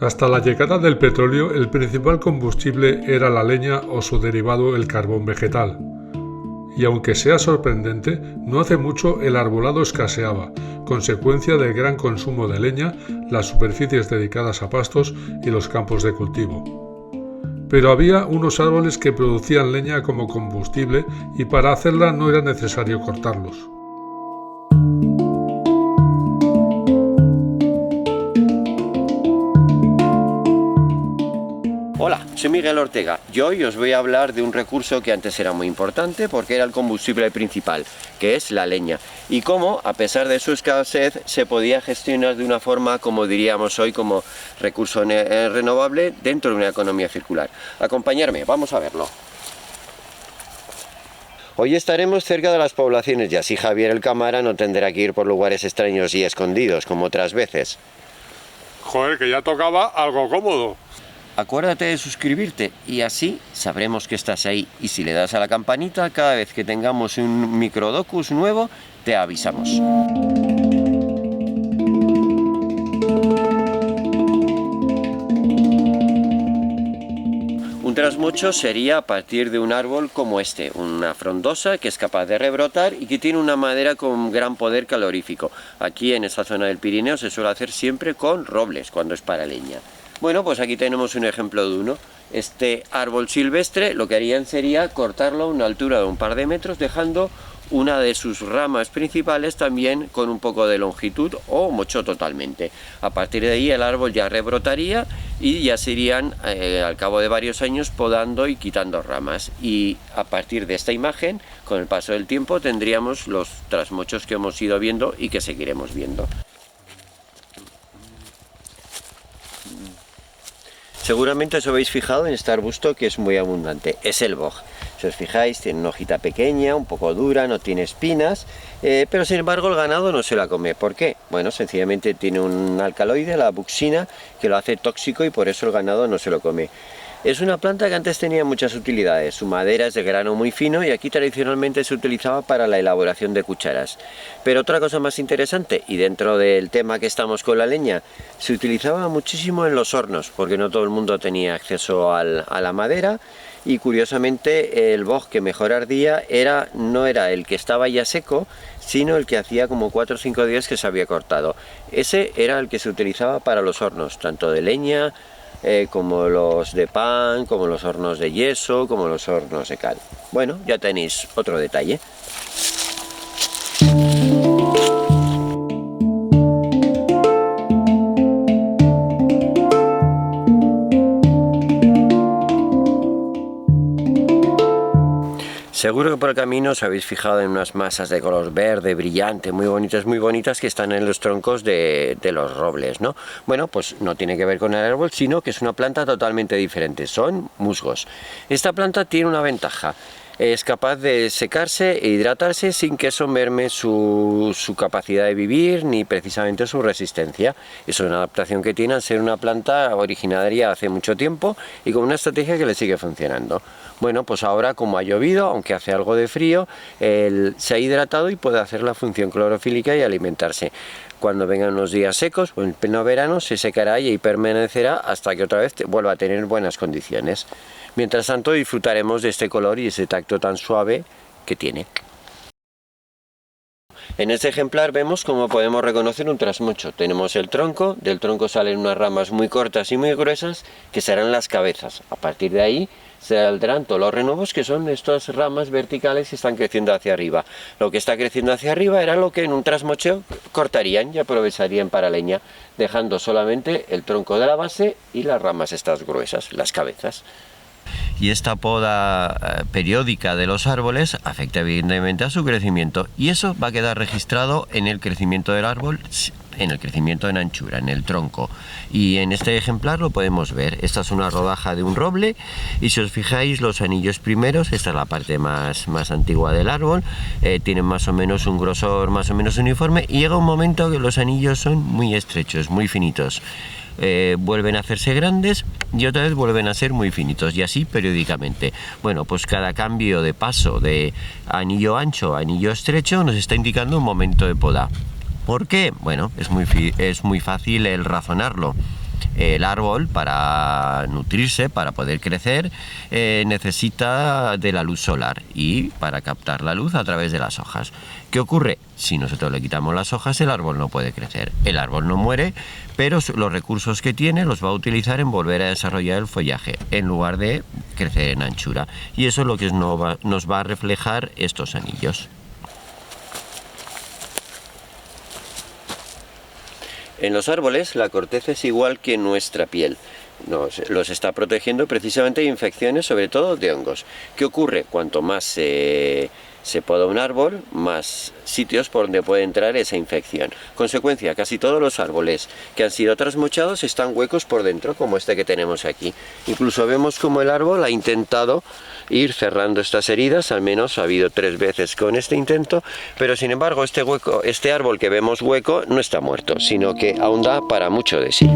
Hasta la llegada del petróleo, el principal combustible era la leña o su derivado, el carbón vegetal. Y aunque sea sorprendente, no hace mucho el arbolado escaseaba, consecuencia del gran consumo de leña, las superficies dedicadas a pastos y los campos de cultivo. Pero había unos árboles que producían leña como combustible y para hacerla no era necesario cortarlos. Hola, soy Miguel Ortega y hoy os voy a hablar de un recurso que antes era muy importante porque era el combustible principal, que es la leña, y cómo, a pesar de su escasez, se podía gestionar de una forma, como diríamos hoy, como recurso renovable dentro de una economía circular. Acompañarme, vamos a verlo. Hoy estaremos cerca de las poblaciones y así Javier el cámara no tendrá que ir por lugares extraños y escondidos como otras veces. Joder, que ya tocaba algo cómodo. Acuérdate de suscribirte y así sabremos que estás ahí, y si le das a la campanita, cada vez que tengamos un microdocus nuevo, te avisamos. Un trasmocho sería a partir de un árbol como este, una frondosa que es capaz de rebrotar y que tiene una madera con gran poder calorífico. Aquí en esta zona del Pirineo se suele hacer siempre con robles cuando es para leña. Bueno, pues aquí tenemos un ejemplo de uno. Este árbol silvestre lo que harían sería cortarlo a una altura de un par de metros, dejando una de sus ramas principales también con un poco de longitud o mocho totalmente. A partir de ahí el árbol ya rebrotaría y ya se irían al cabo de varios años podando y quitando ramas. Y a partir de esta imagen, con el paso del tiempo, tendríamos los trasmochos que hemos ido viendo y que seguiremos viendo. Seguramente os habéis fijado en este arbusto que es muy abundante, es el boj. Si os fijáis, tiene una hojita pequeña, un poco dura, no tiene espinas, pero sin embargo el ganado no se la come. ¿Por qué? Bueno, sencillamente tiene un alcaloide, la buxina, que lo hace tóxico y por eso el ganado no se lo come. Es una planta que antes tenía muchas utilidades. Su madera es de grano muy fino y aquí tradicionalmente se utilizaba para la elaboración de cucharas. Pero otra cosa más interesante, y dentro del tema que estamos con la leña, se utilizaba muchísimo en los hornos, porque no todo el mundo tenía acceso a la madera, y curiosamente el boj que mejor ardía no era el que estaba ya seco, sino el que hacía como 4 o 5 días que se había cortado. Ese era el que se utilizaba para los hornos, tanto de leña, como los de pan, como los hornos de yeso, como los hornos de cal. Bueno, ya tenéis otro detalle. Seguro que por el camino os habéis fijado en unas masas de color verde, brillante, muy bonitas que están en los troncos de los robles, ¿no? Bueno, pues no tiene que ver con el árbol, sino que es una planta totalmente diferente, son musgos. Esta planta tiene una ventaja, es capaz de secarse e hidratarse sin que eso merme su capacidad de vivir ni precisamente su resistencia. Es una adaptación que tiene al ser una planta originaria hace mucho tiempo y con una estrategia que le sigue funcionando. Bueno, pues ahora como ha llovido, aunque hace algo de frío, se ha hidratado y puede hacer la función clorofílica y alimentarse. Cuando vengan unos días secos o en pleno verano se secará y permanecerá hasta que otra vez vuelva a tener buenas condiciones. Mientras tanto disfrutaremos de este color y ese tacto tan suave que tiene. En este ejemplar vemos cómo podemos reconocer un trasmocho. Tenemos el tronco, del tronco salen unas ramas muy cortas y muy gruesas que serán las cabezas. A partir de ahí saldrán todos los renuevos, que son estas ramas verticales que están creciendo hacia arriba. Lo que está creciendo hacia arriba era lo que en un trasmocheo cortarían y aprovecharían para leña, dejando solamente el tronco de la base y las ramas estas gruesas, las cabezas. Y esta poda periódica de los árboles afecta evidentemente a su crecimiento, y eso va a quedar registrado en el crecimiento del árbol, en el crecimiento en anchura, en el tronco. Y en este ejemplar lo podemos ver. Esta es una rodaja de un roble y si os fijáis los anillos primeros, esta es la parte más antigua del árbol, tienen más o menos un grosor más o menos uniforme, y llega un momento que los anillos son muy estrechos, muy finitos. Vuelven a hacerse grandes y otra vez vuelven a ser muy finitos, y así periódicamente. Bueno, pues cada cambio de paso de anillo ancho a anillo estrecho nos está indicando un momento de poda. ¿Por qué? Bueno, es muy fácil el razonarlo. El árbol, para nutrirse, para poder crecer, necesita de la luz solar y para captar la luz a través de las hojas. ¿Qué ocurre? Si nosotros le quitamos las hojas, el árbol no puede crecer. El árbol no muere, pero los recursos que tiene los va a utilizar en volver a desarrollar el follaje, en lugar de crecer en anchura. Y eso es lo que nos va a reflejar estos anillos. En los árboles la corteza es igual que nuestra piel. Los está protegiendo precisamente de infecciones, sobre todo de hongos. ¿Qué ocurre? Cuanto más se poda un árbol, más sitios por donde puede entrar esa infección. Consecuencia, casi todos los árboles que han sido trasmochados están huecos por dentro, como este que tenemos aquí. Incluso vemos como el árbol ha intentado ir cerrando estas heridas, al menos ha habido 3 veces con este intento, pero sin embargo este árbol que vemos hueco no está muerto, sino que aún da para mucho de sí.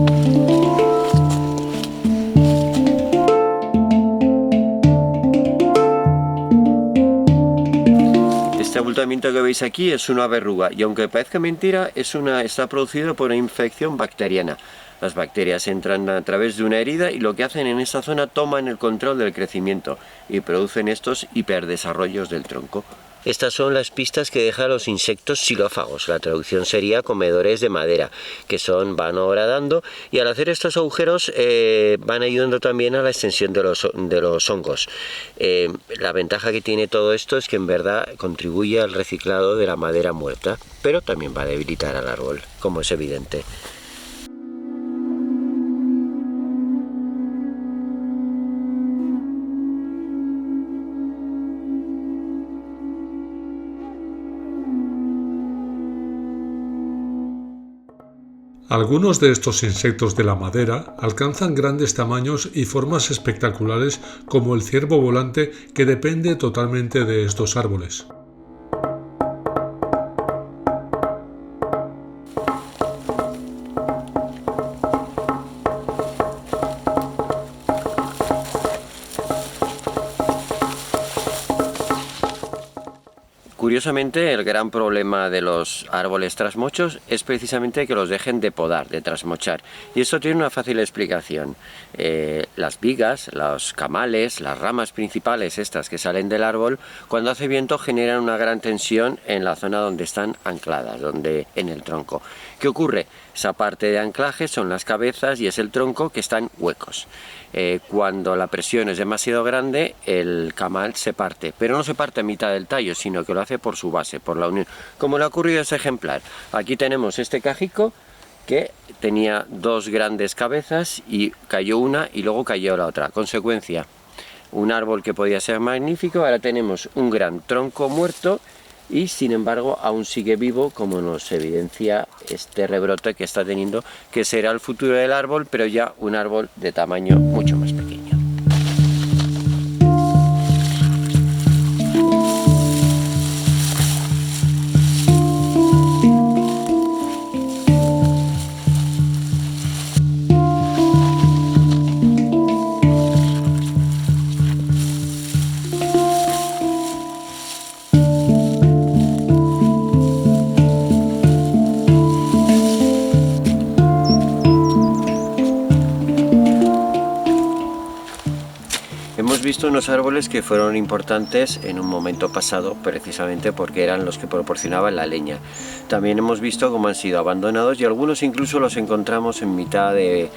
Este abultamiento que veis aquí es una verruga y aunque parezca mentira, está producido por una infección bacteriana. Las bacterias entran a través de una herida y lo que hacen en esta zona toman el control del crecimiento y producen estos hiperdesarrollos del tronco. Estas son las pistas que dejan los insectos xilófagos, la traducción sería comedores de madera, que van horadando y al hacer estos agujeros van ayudando también a la extensión de los hongos. La ventaja que tiene todo esto es que en verdad contribuye al reciclado de la madera muerta, pero también va a debilitar al árbol, como es evidente. Algunos de estos insectos de la madera alcanzan grandes tamaños y formas espectaculares como el ciervo volante que depende totalmente de estos árboles. Curiosamente, el gran problema de los árboles trasmochos es precisamente que los dejen de podar, de trasmochar. Y esto tiene una fácil explicación. Las vigas, los camales, las ramas principales estas que salen del árbol, cuando hace viento generan una gran tensión en la zona donde están ancladas, en el tronco. ¿Qué ocurre? Esa parte de anclaje son las cabezas y es el tronco que están huecos. Cuando la presión es demasiado grande, el camal se parte, pero no se parte a mitad del tallo, sino que lo hace por su base, por la unión. Como le ha ocurrido a ese ejemplar. Aquí tenemos este cajico que tenía 2 grandes cabezas y cayó una y luego cayó la otra. Consecuencia, un árbol que podía ser magnífico, ahora tenemos un gran tronco muerto y sin embargo aún sigue vivo, como nos evidencia este rebrote que está teniendo, que será el futuro del árbol, pero ya un árbol de tamaño mucho más pequeño. Hemos visto unos árboles que fueron importantes en un momento pasado, precisamente porque eran los que proporcionaban la leña. También hemos visto cómo han sido abandonados y algunos incluso los encontramos en mitad de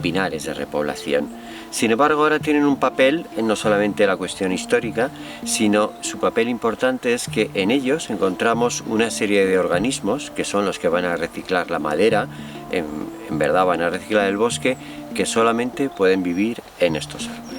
pinares de repoblación. Sin embargo, ahora tienen un papel, no solamente la cuestión histórica, sino su papel importante es que en ellos encontramos una serie de organismos que son los que van a reciclar la madera, en verdad van a reciclar el bosque, que solamente pueden vivir en estos árboles.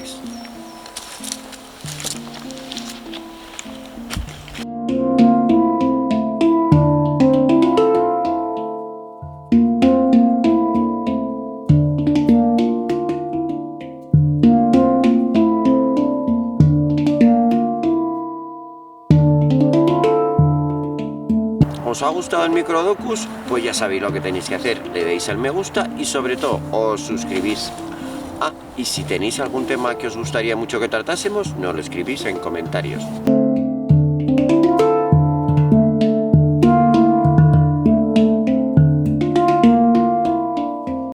¿Os ha gustado el Microdocus? Pues ya sabéis lo que tenéis que hacer, le deis al me gusta y sobre todo os suscribís. Y si tenéis algún tema que os gustaría mucho que tratásemos, nos lo escribís en comentarios.